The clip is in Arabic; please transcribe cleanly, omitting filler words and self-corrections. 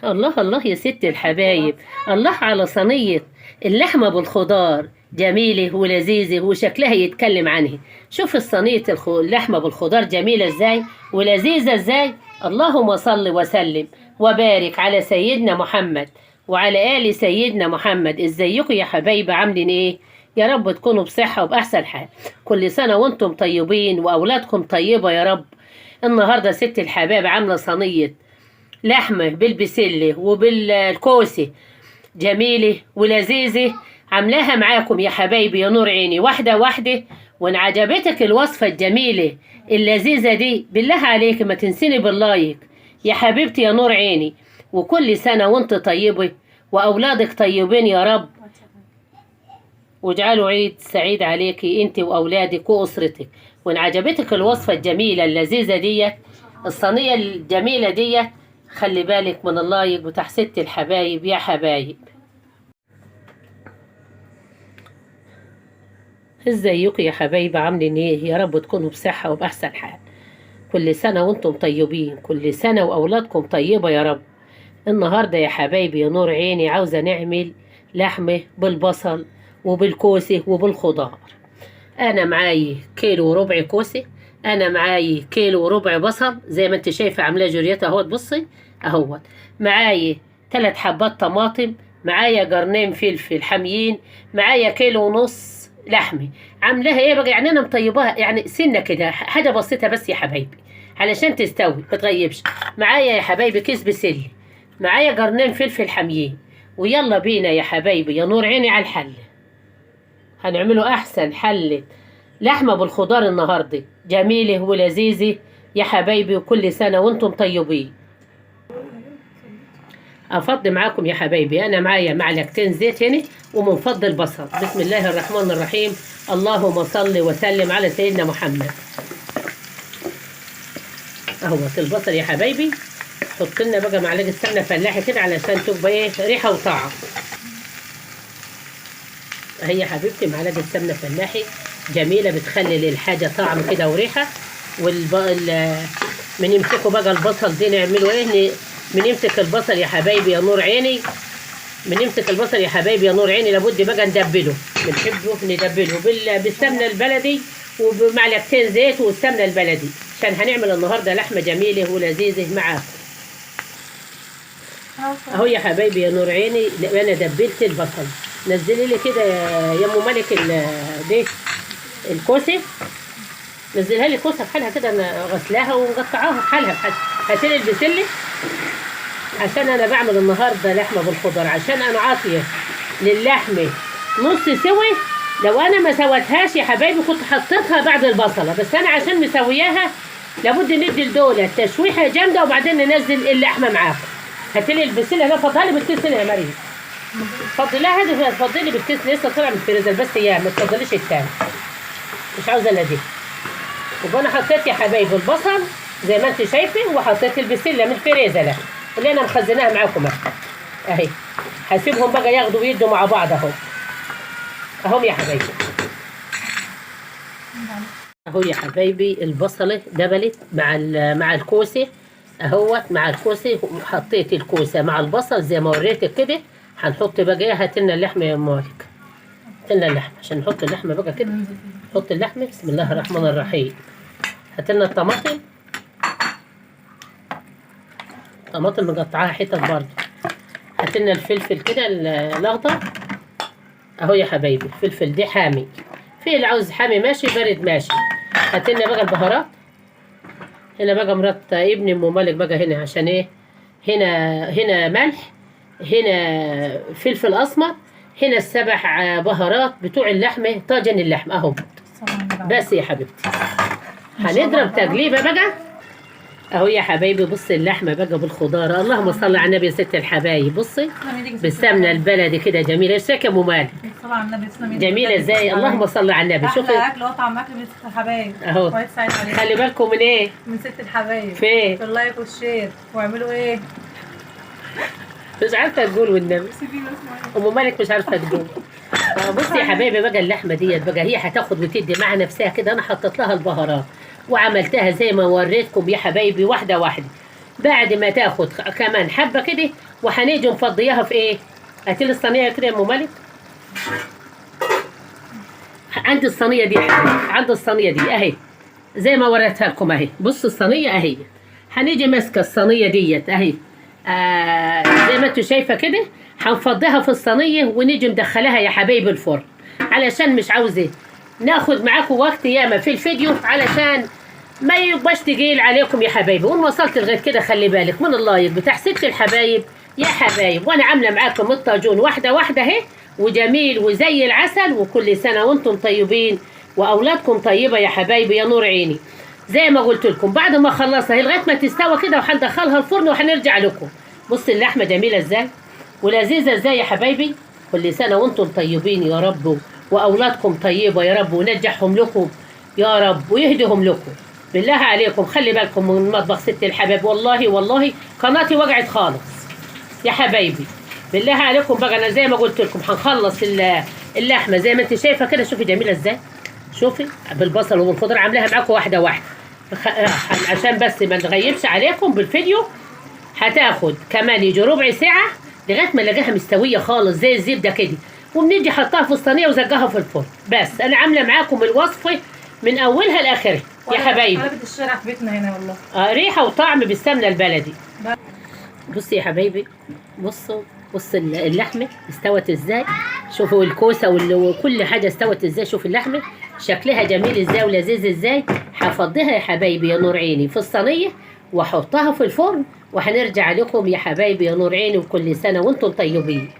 الله الله يا ست الحبايب، الله على صينية اللحمة بالخضار، جميلة ولذيذة وشكلها يتكلم عنها. شوف الصينية اللحمة بالخضار جميلة ازاي ولذيذة ازاي. اللهم صل وسلم وبارك على سيدنا محمد وعلى آل سيدنا محمد. ازيكم يا حبايبي، عاملين ايه؟ يا رب تكونوا بصحة وبأحسن حال. كل سنة وانتم طيبين وأولادكم طيبة يا رب. النهاردة ست الحباب عاملة صينية لحمة بالبسلة وبالكوسة جميلة ولذيذة، عاملاها معاكم يا حبايبي يا نور عيني واحدة واحدة. وان عجبتك الوصفة الجميلة اللذيذة دي بالله عليك ما تنسيني باللايك يا حبيبتي يا نور عيني. وكل سنة وانت طيبة وأولادك طيبين يا رب، واجعلوا عيد سعيد عليكي انت وأولادك وأسرتك. وان عجبتك الوصفة الجميلة اللذيذة ديت، الصينية الجميلة ديت، خلي بالك من اللايك بتاع ست الحبايب يا حبايب. ازيكم يا حبايب، عاملين ايه؟ يا رب تكونوا بصحة وبأحسن حال. كل سنة وانتم طيبين، كل سنة وأولادكم طيبة يا رب. النهاردة يا حبايبي يا نور عيني عاوزة نعمل لحمة بالبصل وبالكوسة وبالخضار. أنا معاي كيلو وربع كوسة، أنا معاي كيلو وربع بصل زي ما انت شايفة عاملاه جوريتا اهوت. بصي اهوت، معاي 3 حبات طماطم، معايا قرنين فلفل حاميين، معايا كيلو ونص لحمة. عاملاها ايه بقى؟ يعني انا مطيباها يعني سنة كده، حاجة بسيطة بس يا حبايبي علشان تستوي ما تغيبش. معايا يا حبايبي كيس بسلة، معايا قرنين فلفل حاميين. ويلا بينا يا حبايبي يا نور عيني على الحل. هنعمله احسن حلة لحمة بالخضار النهاردة، جميلة ولذيذة يا حبايبي. وكل سنة وانتم طيبين. افضي معاكم يا حبايبي، انا معايا معلقتين زيت هنا ومنفضل بصل. بسم الله الرحمن الرحيم، اللهم صل وسلم على سيدنا محمد. اهوت البصل يا حبايبي. حط لنا بقى معلقة سمنة فلاحي كده علشان تبقى ايه ريحة وطعم. هي يا حبيبتي معلقة سمنة فلاحي جميلة بتخلي للحاجة طعم كده وريحة. من يمسكوا بقى البصل دي نعمله ايه؟ من يمسك البصل يا حبايبي يا نور عيني، من يمسك البصل يا حبايبي يا نور عيني لابد بقى ندبله. بنحبه ندبله بالسمنة البلدي وبمعلقتين زيت والسمنة البلدي، عشان هنعمل النهارده لحمة جميلة ولذيذة معاكم. اهو يا حبايبي يا نور عيني انا دبلت البصل. نزلي لي كده يا ام ملك دي الكوسه، نزلها لي كوسه بحالها كده، انا غسلاها ومقطعاها بحالها بحالها. هشيل البسله عشان انا بعمل النهارده لحمه بالخضار، عشان انا عاطيه للحمه نص سوي. لو انا ما سويتهاش يا حبايبي كنت حطيتها بعد البصله، بس انا عشان مسوياها لابد ندي لدول تشويحه جامده وبعدين ننزل اللحمه معاكم. هاتلي البسله ده، فضلي بالكيس هنا يا مريم، فضليها هذه، فضلي بالكيس لسه طالع من الفريزر بس اياه، ما تفضليش التاني، مش عاوزه الا دي. يبقى انا حطيت يا حبايبي البصل زي ما انت شايفه، وحطيت البسله من الفريزر اللي انا مخزناها معاكم اهي. هسيبهم بقى ياخدوا ويدوا مع بعض اهو. اهو يا حبايبي، اهو يا حبايبي البصله دبلت مع الكوسه اهوت. مع الكوسه حطيت الكوسه مع البصل زي ما وريتك كده. هنحط بقى ايه؟ هاتلنا اللحمه يا مالك، هاتلنا اللحمه عشان نحط اللحمه بقى كده. نحط اللحمه بسم الله الرحمن الرحيم. هاتلنا الطماطم، طماطم مقطعاها حتت برضه. هاتلنا الفلفل كده الاخضر اهو يا حبايبي. الفلفل دي حامي، في اللي عاوز حامي ماشي، بارد ماشي. هاتلنا بقى البهارات. هنا بقى مرات ابني ام مالك بقى هنا عشان ايه؟ هنا ملح، هنا فلفل اسمر، هنا ال7 بهارات بتوع اللحمه، طاجن اللحمه اهو. بس يا حبيبتي هنضرب تقليبه بقى اهو يا حبايبي. بصي اللحمه بقى بالخضار، اللهم صل على النبي يا ست الحبايب. بصي بالسمنه البلدي كده جميله. ازيك يا ام مالك؟ صل على النبي. تسلمي جميله ازاي؟ اللهم صل على النبي. شوفي احلى اكل وطعم اكل من ست الحبايب اهو. خلي بالكم من ايه؟ من ست الحبايب. في اللايك والشير واعملوا ايه؟ مش عارفه تقول والنبي. ام مالك مش عارفه تقول. بصي يا حبايبي بقى اللحمه ديت بقى هي هتاخد وتدي مع نفسها كده. انا حطيت لها البهارات وعملتها زي ما وريتكم يا حبايبي واحده واحده. بعد ما تاخد كمان حبه كده وهنيجي نفضيها في ايه. هاتي لي الصينيه كده يا ام مالك. عندي الصينيه دي يا حبيبي، عندي الصينيه دي اهي زي ما وريتها لكم اهي. بص الصينيه اهي، هنيجي ماسكه الصينيه ديت اهي زي ما انتوا شايفه كده. هنفضيها في الصينيه ونيجي مدخلها يا حبايبي الفرن، علشان مش عاوزه ناخد معاكم وقت ياما في الفيديو، علشان ما يبقاش تقيل عليكم يا حبايبي. وان وصلت لغايه كده خلي بالك من اللايك بتاع ست الحبايب يا حبايب. وانا عامله معاكم الطاجون واحده واحده اهي، وجميل وزي العسل. وكل سنه وانتم طيبين واولادكم طيبه يا حبايبي يا نور عيني. زي ما قلت لكم بعد ما اخلصها لغايه ما تستوى كده وهندخلها الفرن وهنرجع لكم. بص اللحمه جميله ازاي ولذيذه ازاي يا حبايبي. كل سنه وانتم طيبين يا رب، واولادكم طيبه يا رب، ونجحهم لكم يا رب ويهدهم لكم. بالله عليكم خلي بالكم من مطبخ ست الحبايب. والله والله قناتي وقعت خالص يا حبايبي. بالله عليكم بقى انا زي ما قلت لكم هنخلص اللحمه زي ما انت شايفه كده. شوفي جميله ازاي، شوفي بالبصل وبالخضره عاملاها معاكم واحده واحده عشان بس ما نغيبش عليكم بالفيديو. هتاخد كمان يجي ربع ساعه لغايه ما نلاقيها مستويه خالص زي الزبده كده، وبنيجي حطها في الصينيه وزقها في الفرن. بس انا عامله معاكم الوصفه من اولها لاخرها يا حبايبي. قلبت الشارع في بيتنا هنا والله. ريحه وطعم بالسمنه البلدي. بصي يا حبايبي، بصوا بص اللحمه استوت ازاي. شوفوا الكوسه وكل حاجه استوت ازاي. شوفوا اللحمه شكلها جميل ازاي ولذيذ ازاي. هفضيها يا حبايبي يا نور عيني في الصينيه واحطها في الفرن، وهنرجع لكم يا حبايبي يا نور عيني. وكل سنه وانتم طيبين.